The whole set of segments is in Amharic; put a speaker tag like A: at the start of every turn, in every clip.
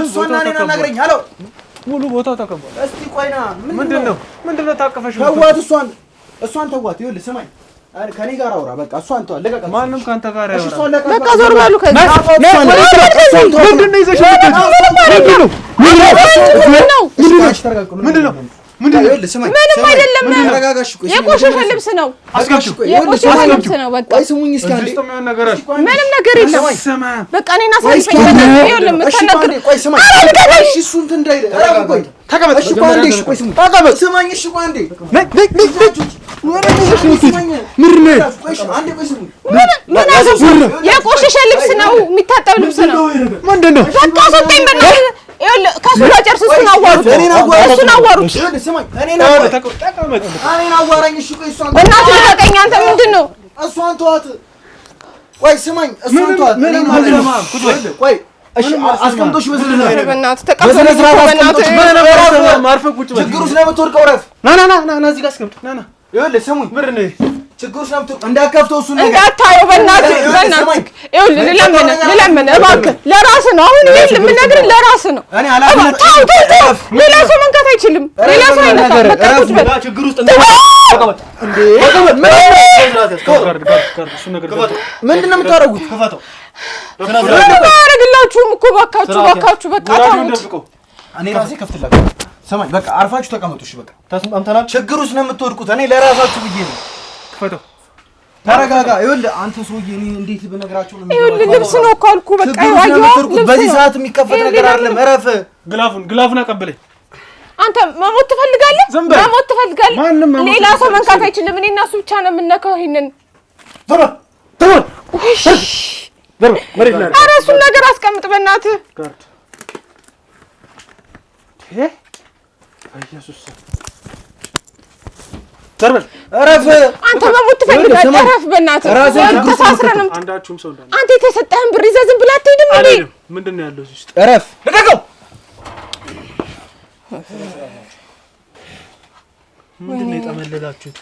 A: እሷና እኔን አናግረኝ አለው
B: ሙሉ ቦታው ተከቧል
A: እስቲ ቆይና
B: ምንድነው ታቀፈሽ
A: ተዋት እሷን ተዋት ይኸውልህ ስማኝ ከኔ ጋር አውራ በቃ እሷን ተዋት ለቀቀኝ
B: ማንም ካንተ ጋር ያወራ
C: በቃ ዞር ባሉ ከዚህ
B: ምንድነው ይዘሽ ምንድነው
C: ምንም አይደለም የቆሸሸ ልብስ ነው የቆሸሸ ልብስ ነው በቃ
A: ስሙኝ እስኪ አንዴ
C: ምንም ነገር የለም በቃ እኔና ሳይፈኝ ይኸውልህ የምትነግር
A: ቆይ ስማኝ እሺ እሱ እንትን እንዳይል ቆይ ተቀመጥ እሺ ቆይ አንዴ እሺ ቆይ ስሙኝ ተቀመጥ ስማኝ እሺ ቆይ አንዴ
C: የቆሸሸ ልብስ ነው የሚታጠብ ልብስ ነው
B: ምንድነው
C: በቃ ሰጠኝ በእናትህ ይኸውልህ ከእሱ ጋር ጨርስ እሱን አዋሩት
A: ስማኝ እኔን አዋራኝ እሺ ቆይ እሷን
C: በእናትህ ልቀቀኝ አንተ ምንድን ነው
A: እሷን ተዋት ቆይ ስማኝ እሷን ተዋት ቆይ እሺ አስቀምጦሽ
C: በእናትህ ተቀበል በእናትህ
A: ችግሩ ስለምትወድቀው ረፍ ና እዚህ ጋር አስቀምጥ ና ይኸውልህ ስሙኝ ችግሩ ስለምትወድቀው እንዳከፍተው እሱ ነገር
C: እንዳታየው በእናትህ ይኸውልህ ልለምንህ እባክህ ለራስህ ነው አሁን ይሄን የምነግርህ ለራስህ ነው
A: እኔ አላውቅም
C: ተው ሌላ ሰው መንካት አይችልም ሌላ ሰው አይነካም በቃ ቁጭ በል
A: ችግሩ ውስጥ እንዴ ምንድን ነው የምታደርጉት ከፈተው
C: አያደርግላችሁም እኮ እባካችሁ በቃ ተውት
A: እኔ ራሴ ከፍትላችሁ ሰማኝ በቃ አርፋችሁ ተቀመጡ እሺ በቃ ተስማምተናል ችግሩ ውስጥ ነው የምትወድቁት እኔ ለራሳችሁ ብዬ ነው ከፈተው ተረጋጋ ይኸውልህ አንተ ሰውዬ እኔ እንዴት ብነግራችሁ ነው
C: ይኸውልህ ልብስ ነው እኮ አልኩህ በቃ
A: በዚህ ሰዓት የሚከፈት ነገር አይደለም እረፍ
B: ግላፉን አቀበለኝ
C: አንተ መሞት ትፈልጋለህ ሌላ ሰው መንካት አይችልም እኔ እና እሱ ብቻ ነው የምነካው ይሄንን ኧረ እሱን ነገር አስቀምጥ በእናትህ
B: ኢየሱስ
A: እረፍ
C: አንተ መሞት ትፈልጋለህ እረፍ በእናትህ ተሳስረንም
B: አንዳችሁም ሰው እንዳለ
C: አንተ የተሰጠህን ብር ይዘህ ዝም ብለህ አትሄድም እንዴ
B: ምንድነው ያለው እዚህ ውስጥ
A: እረፍ ልቀቀው
B: ምንድነው የጠመለላችሁት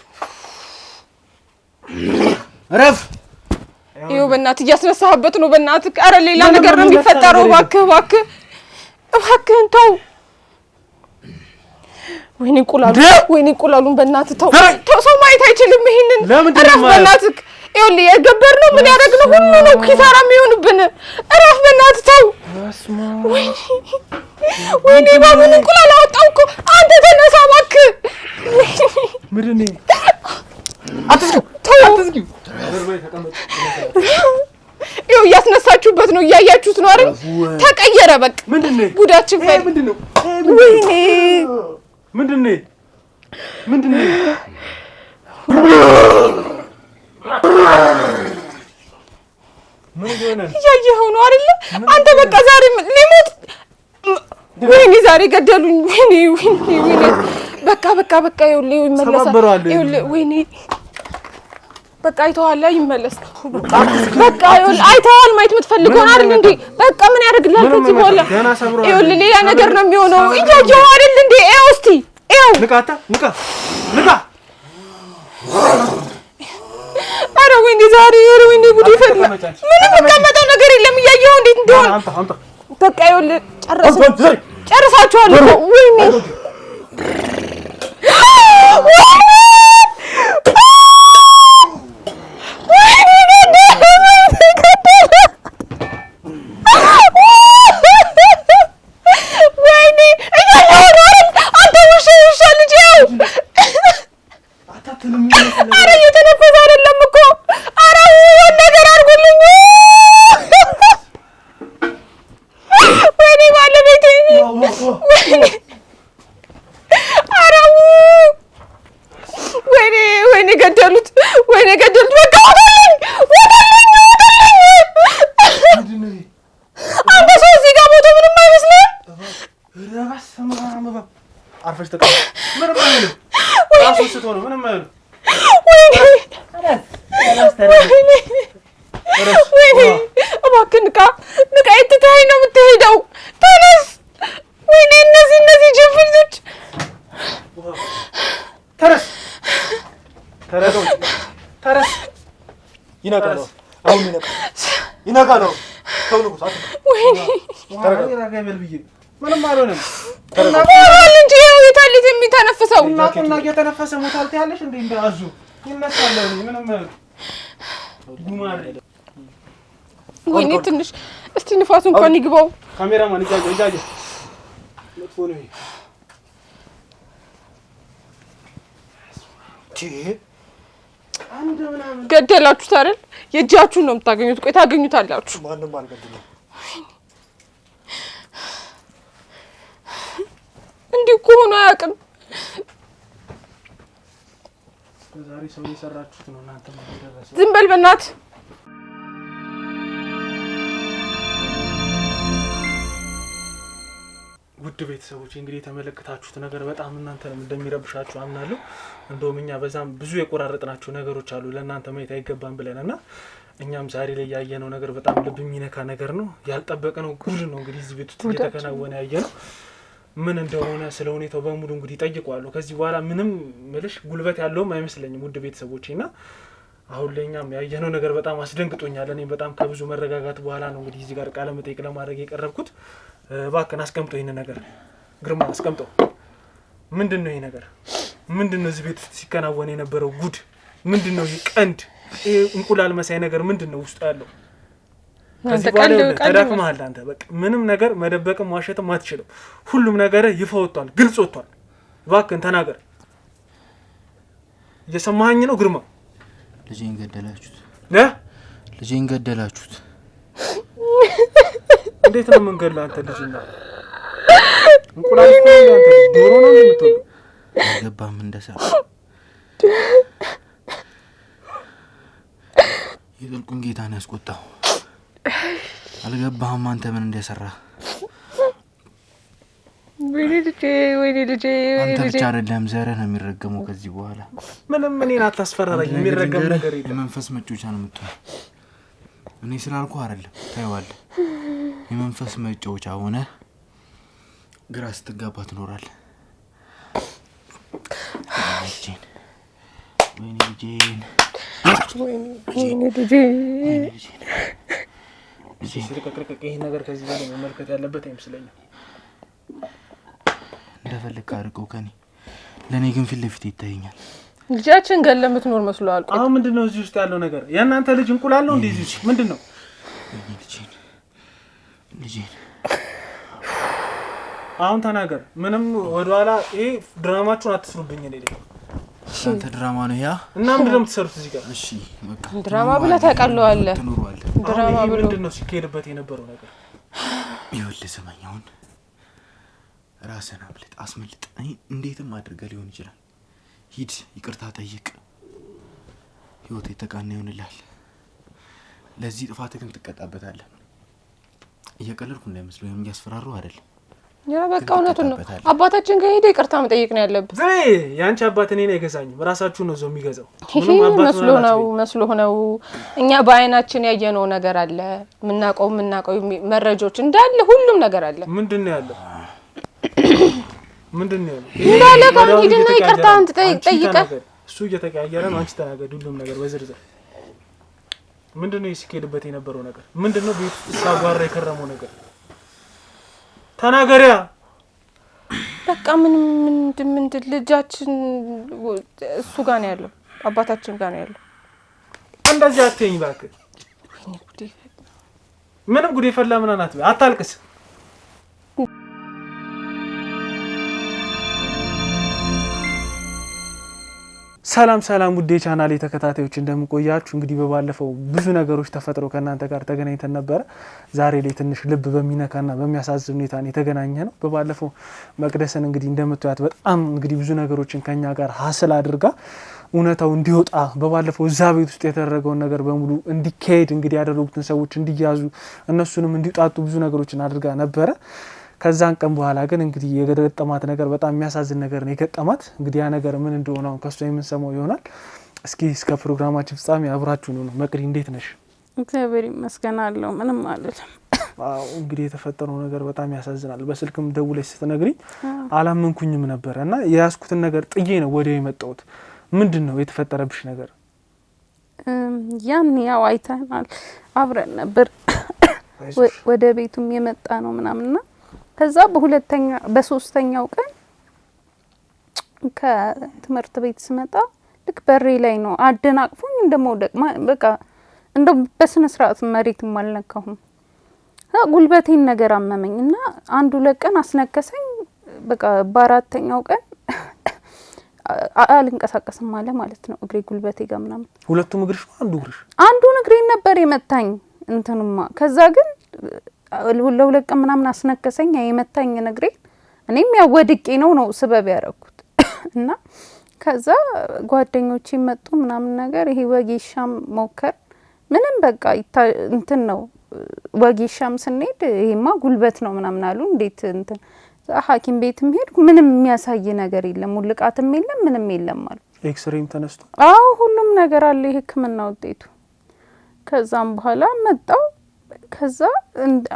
A: እረፍ
C: ይኸው በእናትህ እያስነሳህበት ነው በእናትህ ኧረ ሌላ ነገር ነው የሚፈጠረው እባክህን ተው ወይኔ እንቁላሉን በእናትህ ተው ሰው ማየት አይችልም ይሄንን እረፍ በእናትህ ይኸውልህ የገበርነው ምን ያደረግነው ሁሉ ነው ኪሳራ የሚሆንብን እረፍ በእናትህ ተው ወይኔ ባቡን እንቁላል አወጣው እኮ አንተ ተነሳ እባክህ
B: ምንድነው
A: አትዝጊው
C: ይኸው እያስነሳችሁበት ነው እያያችሁት ነው አይደል ተቀየረ በቃ
B: ምንድነው
C: ጉዳችን ፈል
B: ምንድነው
C: ወይኔ
B: ምንድነው ምን ይሆናል
C: እያየኸው ነው አይደል አንተ በቃ ዛሬ ሊሞት ወይኔ ዛሬ ገደሉኝ ወይኔ በቃ ይኸውልህ ይመለሳል ይኸውልህ ወይኔ በቃ አይተዋል ይመለስ በቃ ይኸውልህ አይተዋል ማየት የምትፈልገውን አይደል እንዴ በቃ ምን ያደርግልሃል ከዚህ በኋላ ይኸውልህ ሌላ ነገር ነው የሚሆነው እያየኸው አይደል እንዴ ይኸው እስቲ ይኸው
B: ንቃ
C: ኧረ ወይኔ ዛሬ ወይኔ ጉድ ይፈላ ምንም የምቀመጠው ነገር የለም እያየኸው እንዴት እንደሆነ በቃ ይኸውልህ ጨርሳችኋል እኮ ወይኔ ኧረ እየተነፈሰ አይደለም እኮ ኧረ ነገር አድርጉልኝ ወይኔ ባለቤቴ ኧረ ወይኔ ገደሉት በቃ ወደልኝ አንተ ሰው እዚህ ጋር ሞቶ ምንም አይመስልህም
B: አርፈሽ ተቀመጥ ምንም አይልም ራሱ ስትሆነ ምንም አይልም
C: ወይኔ እባክህ ንቃ የትተኸኝ ነው የምትሄደው ተነስ ወይኔ እነዚህ ጅፍልቶች
B: ተነስ ይነቃ ነው ተው ንጉስ
C: ወይኔ
B: ተረጋጋ ይበል ብዬ ምንም አልሆነም።
C: ተረጋጋ እንጂ የታሊት የሚተነፍሰው
B: እና እየተነፈሰ ሞታል ትያለሽ እንዴ? እንዳዙ ይነሳል ምንም ጉማሬ
C: ወይኔ ትንሽ እስቲ ንፋሱ እንኳን ይግባው።
B: ካሜራማን እጃጀ መጥፎ ነው። አንድ ምናምን
C: ገደላችሁት አይደል? የእጃችሁን ነው የምታገኙት። ቆይ ታገኙታላችሁ።
B: ማንንም አልገደለም።
C: እንዲህ እኮ ሆኖ አያውቅም።
B: ዛሬ ሰው የሰራችሁት ነው እናንተ ማለት ደረሰ።
C: ዝም በል በእናትህ።
B: ውድ ቤተሰቦች እንግዲህ የተመለከታችሁት ነገር በጣም እናንተንም እንደሚረብሻችሁ አምናለሁ። እንደውም እኛ በዛም ብዙ የቆራረጥናቸው ነገሮች አሉ ለእናንተ ማየት አይገባም ብለንና እኛም ዛሬ ላይ ያየነው ነገር በጣም ልብ የሚነካ ነገር ነው። ያልጠበቀነው ጉድ ነው እንግዲህ እዚህ ቤት ውስጥ እየተከናወነ ያየነው። ምን እንደሆነ ስለ ሁኔታው በሙሉ እንግዲህ ጠይቀዋለሁ። ከዚህ በኋላ ምንም ምልሽ ጉልበት ያለውም አይመስለኝም ውድ ቤተሰቦቼና አሁን ለኛም ያየነው ነገር በጣም አስደንግጦኛል። እኔ በጣም ከብዙ መረጋጋት በኋላ ነው እንግዲህ እዚህ ጋር ቃለ መጠይቅ ለማድረግ የቀረብኩት። እባክህን አስቀምጦ ይሄን ነገር ግርማ አስቀምጦ። ምንድነው ይሄ ነገር? ምንድነው እዚህ ቤት ውስጥ ሲከናወን የነበረው ጉድ? ምንድነው ይሄ ቀንድ ይሄ እንቁላል መሳይ ነገር ምንድነው ውስጥ ያለው? ከዚህ በኋላ ተዳክመሃል አንተ። በቃ ምንም ነገር መደበቅም ዋሸትም አትችልም። ሁሉም ነገር ይፋ ወጥቷል፣ ግልጽ ወጥቷል። እባክህን ተናገር። እየሰማኸኝ ነው ግርማ?
A: ልጄን ገደላችሁት።
B: ልጄን
A: ገደላችሁት።
B: እንዴት ነው መንገላ አንተ ልጅና እንቁላል ነው አንተ ዶሮ ነው የምትወዱ?
A: አልገባም እንደሰራ የጥልቁን ጌታን ያስቆጣው አልገባህም አንተ ምን እንደሰራ? ወይኔ ልጄ አንተ ብቻ አይደለም ዘርህ ነው የሚረገመው ከዚህ በኋላ።
B: ምንም እኔን አታስፈራራኝ። የሚረገም ነገር የለም።
A: የመንፈስ መጮቻ ነው የምትሆነው። እኔ ስላልኩ አይደለም ታይዋለህ። የመንፈስ መጮቻ ሆነ ግራ ስትጋባ ትኖራለህ። ወይኔ ልጄን
B: እዚህ ስለቀቀቀ ይሄ ነገር ከዚህ በላይ መመልከት ያለበት አይመስለኝም።
A: እንደፈልክ አድርገው ከኔ ለኔ ግን ፊት ለፊት ይታየኛል።
C: ልጃችን ገለ የምትኖር መስሎሃል።
B: አሁን ምንድነው እዚህ ውስጥ ያለው ነገር? የእናንተ ልጅ እንቁላል ነው እንዴ? እዚህ ምንድነው? ልጄን አሁን ተናገር። ምንም ወደኋላ ይሄ ድራማችሁን አትስሩብኝ። እኔ ልጅ
A: አንተ ድራማ ነው ያ
B: እና ምንድነው የምትሰሩት እዚህ ጋር?
A: እሺ በቃ
C: ድራማ ብለህ ታውቃለህ።
B: ድራማ ብሎ ምንድነው ሲካሄድበት የነበረው ነገር?
A: ይኸውልህ ስማኝ፣ አሁን ራስህን አስመልጥ። እንዴትም አድርገህ ሊሆን ይችላል። ሂድ፣ ይቅርታ ጠይቅ፣ ህይወት የተቃና ይሆንልሃል። ለዚህ ጥፋት ግን ትቀጣበታለህ። እየቀለድኩ እንዳይመስለው ወይም እያስፈራሩ አይደለም።
C: ያ በቃ እውነቱን ነው። አባታችን ጋር ሄደህ ይቅርታ መጠየቅ ነው ያለብህ።
B: ያንቺ አባት እኔን አይገዛኝም፣ ራሳችሁ ነው ዘው የሚገዛው።
C: ምንም አባት መስሎ ነው። እኛ በአይናችን ያየነው ነገር አለ። ምናቀው መረጃዎች እንዳለ ሁሉም ነገር አለ።
B: ምንድነው ያለው? ምንድነው ያለው?
C: እንዳለ ጋር ሄድና ይቅርታ ጠይቀህ
B: እሱ እየተቀያየረ ነው። አንቺ ተናገሪ ሁሉም ነገር በዝርዝር። ምንድነው ሲኬድበት የነበረው ነገር? ምንድነው ቤት ውስጥ ሳጓራ የከረመው ነገር? ተናገሪያ።
C: በቃ ምንድን ልጃችን እሱ ጋር ነው ያለው፣ አባታችን ጋር ነው ያለው።
B: እንደዚህ አትይኝ እባክህ። ምንም ጉዴ ፈላ ምን አናት አታልቅስ። ሰላም ውዴ ቻናሌ ተከታታዮች እንደምቆያችሁ። እንግዲህ በባለፈው ብዙ ነገሮች ተፈጥረው ከናንተ ጋር ተገናኝተን ነበር። ዛሬ ላይ ትንሽ ልብ በሚነካና በሚያሳዝን ሁኔታ ነው የተገናኘነው። በባለፈው መቅደስን እንግዲህ እንደምትያት በጣም እንግዲህ ብዙ ነገሮችን ከኛ ጋር ሀስል አድርጋ እውነታው እንዲወጣ በባለፈው እዛ ቤት ውስጥ የተደረገውን ነገር በሙሉ እንዲካሄድ እንግዲህ ያደረጉትን ሰዎች እንዲያዙ እነሱንም እንዲጣጡ ብዙ ነገሮችን አድርጋ ነበረ። ከዛን ቀን በኋላ ግን እንግዲህ የገጠማት ነገር በጣም የሚያሳዝን ነገር ነው የገጠማት። እንግዲህ ያ ነገር ምን እንደሆነ አሁን ከሷ የምንሰማው ይሆናል። እስኪ እስከ ፕሮግራማችን ፍጻሜ አብራችሁ ነው። መቅዲ እንዴት ነሽ?
C: እግዚአብሔር ይመስገን አለው። ምንም አይደለም።
B: አዎ እንግዲህ የተፈጠረው ነገር በጣም ያሳዝናል። በስልክም ደውለሽ ስትነግሪኝ አላመንኩኝም ነበር እና የያዝኩትን ነገር ጥዬ ነው ወዲያው የመጣሁት። ምንድነው የተፈጠረብሽ ነገር?
C: ያን ያው አይተናል፣ አብረን ነበር
D: ወደ ቤቱም የመጣ ነው ምናምንና ከዛ በሶስተኛው ቀን ከትምህርት ቤት ስመጣ ልክ በሬ ላይ ነው አደናቅፎኝ እንደመውደቅ በቃ እንደ በስነ ስርዓት መሬት ማልነካሁም ጉልበቴን ነገር አመመኝና አንዱ ለቀን አስነከሰኝ በቃ በአራተኛው ቀን አልንቀሳቀስም ማለት ነው እግሬ ጉልበቴ ጋር ምናምን
B: ሁለቱም እግርሽ
D: አንዱ እግሬን ነበር የመታኝ እንትንማ ከዛ ግን ለሁለቀም ምናምን አስነከሰኝ የመታኝ እግሬ እኔም ያወድቄ ነው ስበብ ያረኩት እና ከዛ ጓደኞቼ መጡ ምናምን ነገር ይሄ ወጌሻም ሞከር ምንም በቃ እንትን ነው ወጌሻም ስንሄድ ይሄማ ጉልበት ነው ምናምን አሉ እንዴት እንትን ሐኪም ቤትም ሄድኩ ምንም የሚያሳይ ነገር የለም ሙልቃትም የለም ምንም የለም አሉ
B: ኤክስሬም ተነስቶ
D: ሁሉም ነገር አለ የህክምና ውጤቱ ከዛም በኋላ መጣው ከዛ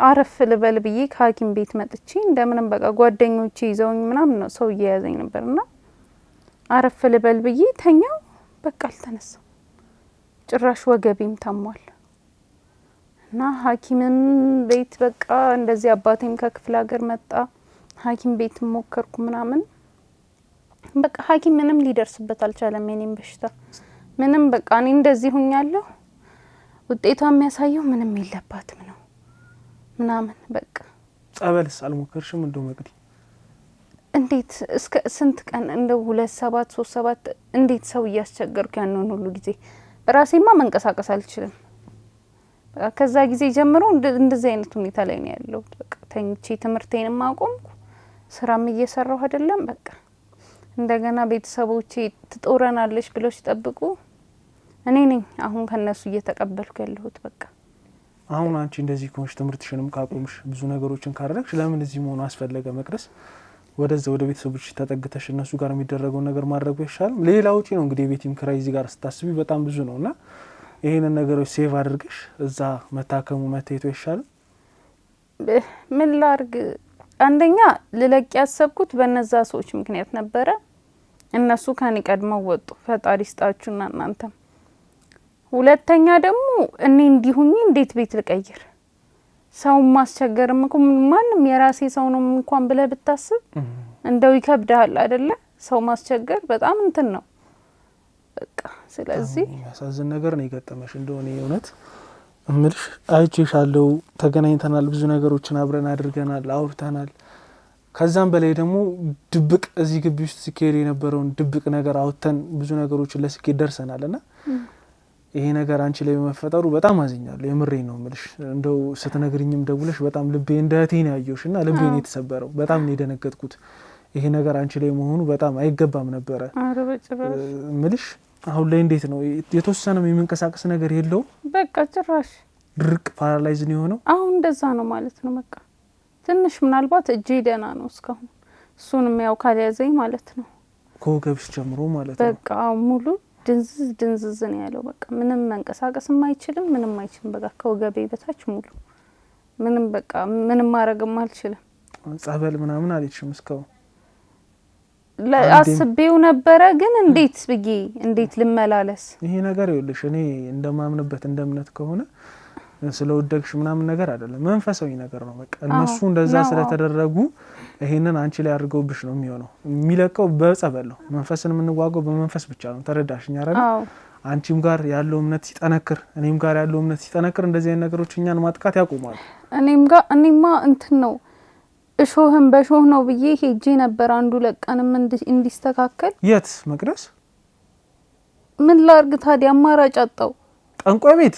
D: አረፍ ልበል ብዬ ከሐኪም ቤት መጥቼ እንደምንም በቃ ጓደኞቼ ይዘውኝ ምናምን ነው ሰው እየያዘኝ ነበርና አረፍ ልበል ብዬ ተኛው በቃ አልተነሳም ጭራሽ ወገቤም ታሟል እና ሐኪምም ቤት በቃ እንደዚህ አባቴም ከክፍለ ሀገር መጣ ሐኪም ቤት ሞከርኩ ምናምን በቃ ሐኪም ምንም ሊደርስበት አልቻለም የኔን በሽታ ምንም በቃ እኔ እንደዚህ ሆኛለሁ ውጤቷ የሚያሳየው ምንም የለባትም ነው ምናምን በቃ
B: ጸበልስ አልሞከርሽም እንደው መቅዲ
D: እንዴት እስከ ስንት ቀን እንደው 27 37 እንዴት ሰው ያስቸገርኩ ያንን ሁሉ ጊዜ ራሴማ መንቀሳቀስ አልችልም በቃ ከዛ ጊዜ ጀምሮ እንደዚህ አይነት ሁኔታ ላይ ነው ያለው በቃ ተኝቼ ትምህርቴንም አቆምኩ ስራም እየሰራሁ አይደለም በቃ እንደገና ቤተሰቦቼ ትጦረናለሽ ብለው ሲጠብቁ እኔ ነኝ አሁን ከነሱ እየተቀበልኩ ያለሁት በቃ
B: አሁን አንቺ እንደዚህ ኮንሽ ትምህርትሽንም ካቆምሽ ብዙ ነገሮችን ካደረግሽ ለምን እዚህ መሆኑ አስፈለገ መቅደስ ወደ ቤተሰቦች ተጠግተሽ እነሱ ጋር የሚደረገው ነገር ማድረግ ይሻላል ሌላው ወጪ ነው እንግዲህ ቤቲም ክራይ እዚህ ጋር ስታስቢ በጣም ብዙ ነውና ይሄንን ነገሮች ሴቭ አድርገሽ እዛ መታከሙ መተይቶ ይሻላል
D: ምን ላርግ አንደኛ ልለቅ ያሰብኩት በነዛ ሰዎች ምክንያት ነበረ እነሱ ካን ቀድመው ወጡ ፈጣሪ ስጣችሁና እናንተ ሁለተኛ ደግሞ እኔ እንዲሁኝ እንዴት ቤት ልቀይር ሰው ማስቸገርም እኮ ማንንም የራሴ ሰው ነው እንኳን ብለ ብታስብ እንደው ይከብዳል አይደለ ሰው ማስቸገር በጣም እንትን ነው በቃ ስለዚህ
B: ያሳዝን ነገር ነው ይገጠመሽ እንደሆነ የእውነት እምልሽ አይቼሻለሁ ተገናኝተናል ብዙ ነገሮችን አብረን አድርገናል አውርተናል ከዛም በላይ ደግሞ ድብቅ እዚህ ግቢ ውስጥ ሲኬድ የነበረውን ድብቅ ነገር አውጥተን ብዙ ነገሮችን ለስኬት ደርሰናልና ይሄ ነገር አንቺ ላይ በመፈጠሩ በጣም አዝኛለሁ የምሬን ነው እምልሽ እንደው ስትነግሪኝም ደውለሽ በጣም ልቤ እንደቴን ያየውሽና ልቤ ነው የተሰበረው በጣም ነው የደነገጥኩት ይሄ ነገር አንቺ ላይ መሆኑ በጣም አይገባም ነበር እምልሽ አሁን ላይ እንዴት ነው የተወሰነም የሚንቀሳቀስ ነገር የለው
D: በቃ ጭራሽ
B: ድርቅ ፓራላይዝ ነው የሆነው
D: አሁን እንደዛ ነው ማለት ነው በቃ ትንሽ ምናልባት እጄ ደና ነው እስካሁን እሱንም ያው ካልያዘኝ ማለት ነው
B: ከወገብሽ ጀምሮ ማለት ነው
D: በቃ ሙሉ ድንዝዝ ነው ያለው በቃ ምንም መንቀሳቀስም አይችልም ምንም አይችልም በቃ ከወገቤ በታች ሙሉ ምንም በቃ ምንም ማረግም አልችልም
B: ጸበል ምናምን አልችልም እስካሁን
D: አስቤው ነበረ ግን እንዴት ልመላለስ
B: ይሄ ነገር ይኸውልሽ እኔ እንደማምንበት እንደምነት ከሆነ ስለወደቅሽ ምናምን ነገር አይደለም መንፈሳዊ ነገር ነው በቃ እነሱ እንደዛ ስለተደረጉ ይሄንን አንቺ ላይ አድርገውብሽ ነው የሚሆነው የሚለቀው በጸበል ነው መንፈስን የምንዋጋው በመንፈስ ብቻ ነው ተረዳሽኝ አይደል አንቺም ጋር ያለው እምነት ሲጠነክር እኔም ጋር ያለው እምነት ሲጠነክር እንደዚህ አይነት ነገሮች እኛን ማጥቃት ያቆማሉ እኔማ
D: እንትን ነው እሾህም በሾህ ነው ብዬ ሄጄ ነበር አንዱ ለቀንም እንዲስተካከል
B: የት መቅደስ
D: ምን ላርግ ታዲያ አማራጭ አጣው
B: ጠንቋይ ቤት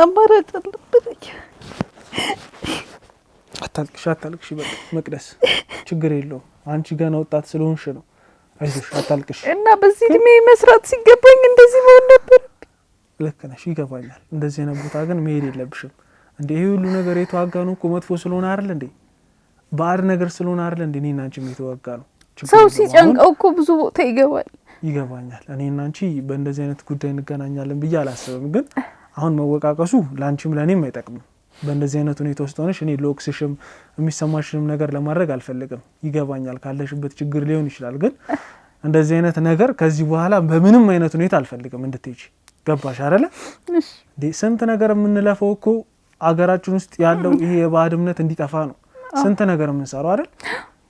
D: አማራጭ አለብኝ
B: አታልቅሽ በቃ መቅደስ ችግር የለውም አንቺ ገና ወጣት ስለሆንሽ ነው አይዞሽ አታልቅሽ
D: እና በዚህ እድሜ መስራት ሲገባኝ እንደዚህ መሆን ነበር
B: ልክ ነሽ ይገባኛል እንደዚህ ነው ቦታ ግን መሄድ የለብሽም እንዴ ይሄ ሁሉ ነገር የተዋጋነው እኮ መጥፎ ስለሆነ አይደል እንዴ ባድ ነገር ስለሆነ አይደል እንዴ እኔና አንቺ የተዋጋነው
D: ሰው ሲጨንቀው እኮ ብዙ ቦታ
B: ይገባኛል እኔና አንቺ በእንደዚህ አይነት ጉዳይ እንገናኛለን ብዬ አላስብም ግን አሁን መወቃቀሱ ላንቺም ለኔም አይጠቅምም በእንደዚህ አይነት ሁኔታ ውስጥ ሆነሽ እኔ ሎክስሽም የሚሰማሽንም ነገር ለማድረግ አልፈልግም ይገባኛል ካለሽበት ችግር ሊሆን ይችላል ግን እንደዚህ አይነት ነገር ከዚህ በኋላ በምንም አይነት ሁኔታ አልፈልግም እንድትሄጂ ገባሽ አይደለ?
D: እሺ
B: ስንት ነገር የምንለፈው እኮ አገራችን ውስጥ ያለው ይሄ የባዕድ እምነት እንዲጠፋ ነው። ስንት ነገር የምንሰራው አይደል?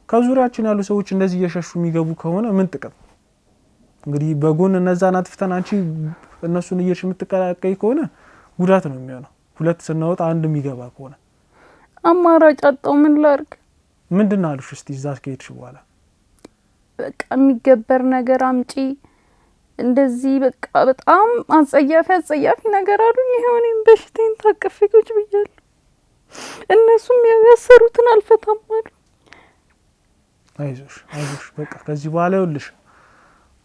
B: ከዙሪያችን ያሉ ሰዎች እንደዚህ እየሸሹ የሚገቡ ከሆነ ምን ጥቅም? እንግዲህ በጎን እነዛን አጥፍተን አንቺ እነሱን እየሽ የምትቀላቀይ ከሆነ ጉዳት ነው የሚሆነው። ሁለት ስናወጣ አንድ የሚገባ ከሆነ
D: አማራጭ አጣው። ምን ላድርግ?
B: ምንድን ነው አሉሽ? እስቲ እዛ ከሄድሽ በኋላ
D: በቃ የሚገበር ነገር አምጪ እንደዚህ በቃ በጣም አጸያፊ ነገር አሉኝ። ይሄው እኔም በሽታዬን ታቅፌ ቁጭ ብያለሁ። እነሱም ያሰሩትን አልፈታም አሉ።
B: አይዞሽ በቃ ከዚህ በኋላ ይኸውልሽ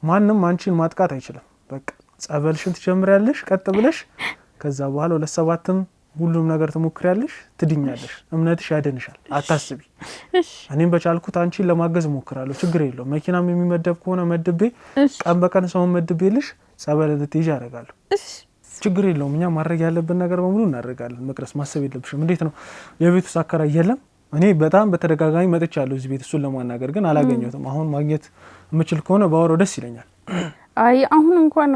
B: ማንም አንቺን ማጥቃት አይችልም። በቃ ጸበልሽን ትጀምሪያለሽ ቀጥ ብለሽ። ከዛ በኋላ ለሰባትም ሁሉም ነገር ትሞክሪያለሽ፣ ትድኛለሽ። እምነትሽ ያደንሻል፣ አታስቢ። እኔም በቻልኩት አንቺን ለማገዝ ሞክራለሁ። ችግር የለውም። መኪናም የሚመደብ ከሆነ መድቤ ቀን በቀን ሰው መድቤልሽ ጸበል እንድትይዥ ያደርጋለሁ። ችግር የለውም። እኛ ማድረግ ያለብን ነገር በሙሉ እናደርጋለን። መቅደስ ማሰብ የለብሽም። እንዴት ነው የቤቱ አከራይ የለም? እኔ በጣም በተደጋጋሚ መጥቻለሁ እዚህ ቤት እሱን ለማናገር ግን አላገኘሁትም። አሁን ማግኘት የምችል ከሆነ ባወራው ደስ ይለኛል።
D: አይ አሁን እንኳን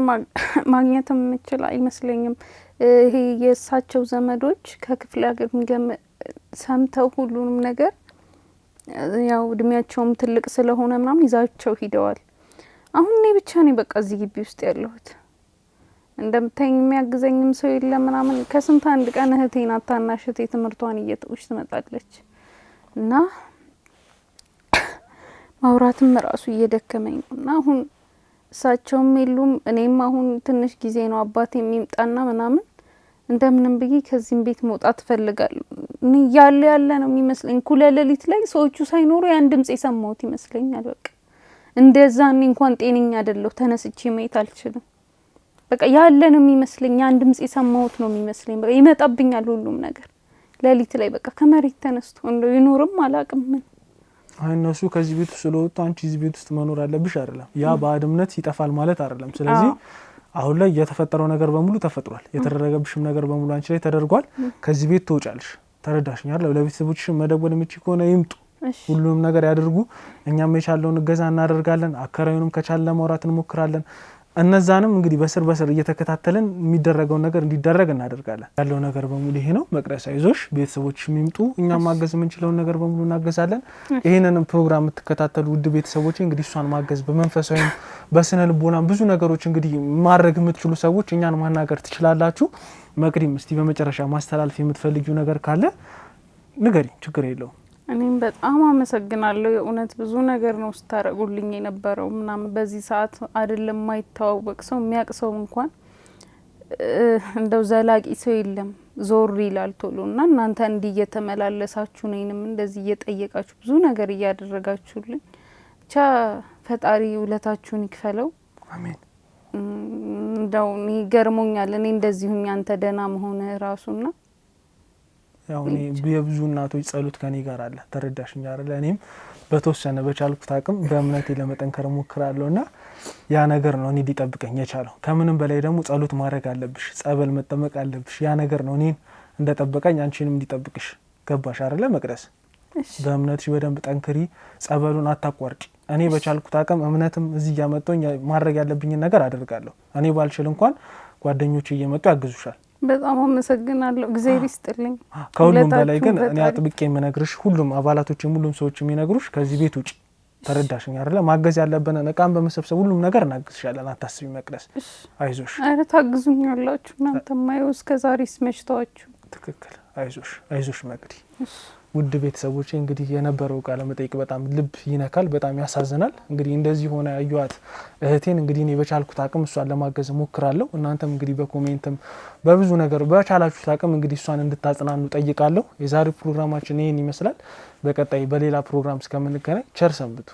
D: ማግኘት የምችል አይመስለኝም። ይሄ የእሳቸው ዘመዶች ከክፍለ ሀገር ሰምተው ሁሉንም ነገር ያው እድሜያቸውም ትልቅ ስለሆነ ምናምን ይዛቸው ሂደዋል። አሁን እኔ ብቻ ነኝ በቃ እዚህ ግቢ ውስጥ ያለሁት። እንደምታይኝ የሚያግዘኝም ሰው የለም ምናምን። ከስንት አንድ ቀን እህቴ ናት ታናሽ እህቴ ትምህርቷን እየተውሽ ትመጣለች እና ማውራትም ራሱ እየደከመኝ ነው እና አሁን እሳቸውም የሉም። እኔም አሁን ትንሽ ጊዜ ነው አባቴ የሚምጣና ምናምን እንደምንም ብዬ ከዚህም ቤት መውጣት ፈልጋለሁ። እኔ ያለ ነው የሚመስለኝ። እኩለ ሌሊት ላይ ሰዎቹ ሳይኖሩ ያን ድምጽ የሰማሁት ይመስለኛል። በቃ እንደዛ እኔ እንኳን ጤነኛ አይደለሁ፣ ተነስቼ መሄድ አልችልም። በቃ ያለ ነው የሚመስለኝ። ያን ድምጽ የሰማሁት ነው የሚመስለኝ። በቃ ይመጣብኛል ሁሉም ነገር ሌሊት ላይ በቃ ከመሬት ተነስቶ እንደው ይኖርም አላቅም ምን
B: እነሱ ከዚህ ቤት ስለወጡ አንቺ እዚህ ቤት ውስጥ መኖር አለብሽ አይደለም። ያ ባዕድ እምነት ይጠፋል ማለት አይደለም። ስለዚህ አሁን ላይ የተፈጠረው ነገር በሙሉ ተፈጥሯል። የተደረገብሽም ነገር በሙሉ አንቺ ላይ ተደርጓል። ከዚህ ቤት ትወጫለሽ። ተረዳሽኛል? ለቤተሰቦችሽ መደወል የምትችይ ከሆነ ይምጡ፣ ሁሉንም ነገር ያድርጉ። እኛም የቻለውን እገዛ እናደርጋለን። አከራዩንም ከቻለ ለማውራት እንሞክራለን። እነዛንም እንግዲህ በስር እየተከታተልን የሚደረገውን ነገር እንዲደረግ እናደርጋለን። ያለው ነገር በሙሉ ይሄ ነው። መቅደስ አይዞሽ፣ ቤተሰቦችሽ የሚምጡ፣ እኛም ማገዝ የምንችለውን ነገር በሙሉ እናገዛለን። ይሄንንም ፕሮግራም የምትከታተሉ ውድ ቤተሰቦች እንግዲህ እሷን ማገዝ በመንፈሳዊም በስነ ልቦናም ብዙ ነገሮች እንግዲህ ማድረግ የምትችሉ ሰዎች እኛን ማናገር ትችላላችሁ። መቅዲም እስቲ በመጨረሻ ማስተላለፍ የምትፈልጊው ነገር ካለ ንገሪ፣ ችግር የለውም።
D: እኔም በጣም አመሰግናለሁ። የእውነት ብዙ ነገር ነው ስታረጉልኝ የነበረው ምናምን። በዚህ ሰዓት አይደለም የማይተዋወቅ ሰው የሚያውቅ ሰው እንኳን እንደው ዘላቂ ሰው የለም፣ ዞር ይላል ቶሎና እናንተ እንዲህ እየተመላለሳችሁ ነኝም እንደዚህ እየጠየቃችሁ ብዙ ነገር እያደረጋችሁልኝ ብቻ ፈጣሪ ውለታችሁን ይክፈለው።
B: አሜን።
D: እንደው እኔ ገርሞኛል። እኔ እንደዚህ ሁኝ አንተ ደህና መሆን ራሱና
B: ያው እኔ የብዙ እናቶች ጸሎት ከኔ ጋር አለ። ተረዳሽኝ አይደል? እኔም በተወሰነ በቻልኩት አቅም በእምነቴ ለመጠንከር ሞክራለሁና ያ ነገር ነው እኔ ሊጠብቀኝ የቻለው። ከምንም በላይ ደግሞ ጸሎት ማድረግ አለብሽ፣ ጸበል መጠመቅ አለብሽ። ያ ነገር ነው እኔን እንደጠበቀኝ አንቺንም እንዲጠብቅሽ። ገባሽ አይደል መቅደስ? በእምነትሽ በደንብ ጠንክሪ፣ ጸበሉን አታቋርጪ። እኔ በቻልኩት አቅም እምነትም እዚህ እያመጣኝ ማድረግ ያለብኝን ነገር አደርጋለሁ። እኔ ባልችል እንኳን ጓደኞቼ እየመጡ ያግዙሻል።
D: በጣም አመሰግናለሁ። እግዚአብሔር ይስጥልኝ።
B: ከሁሉም በላይ ግን እኔ አጥብቄ የምነግርሽ ሁሉም አባላቶችም ሁሉም ሰዎች የሚነግሩሽ ከዚህ ቤት ውጪ ተረዳሽኝ አይደለ? ማገዝ ያለብንን እቃን በመሰብሰብ ሁሉም ነገር እናግዝሻለን። አታስቢ መቅደስ፣ አይዞሽ።
D: አረ ታግዙኛላችሁ እናንተ ማየው እስከዛሬ ስመሽታችሁ።
B: ትክክል። አይዞሽ መቅዲ። ውድ ቤተሰቦቼ እንግዲህ የነበረው ቃለ መጠይቅ በጣም ልብ ይነካል፣ በጣም ያሳዝናል። እንግዲህ እንደዚህ ሆነ ያዩዋት እህቴን እንግዲህ እኔ በቻልኩት አቅም እሷን ለማገዝ ሞክራለሁ። እናንተም እንግዲህ በኮሜንትም በብዙ ነገር በቻላችሁት አቅም እንግዲህ እሷን እንድታጽናኑ ጠይቃለሁ። የዛሬው ፕሮግራማችን ይሄን ይመስላል። በቀጣይ በሌላ ፕሮግራም እስከምንገናኝ ቸር ሰንብቱ።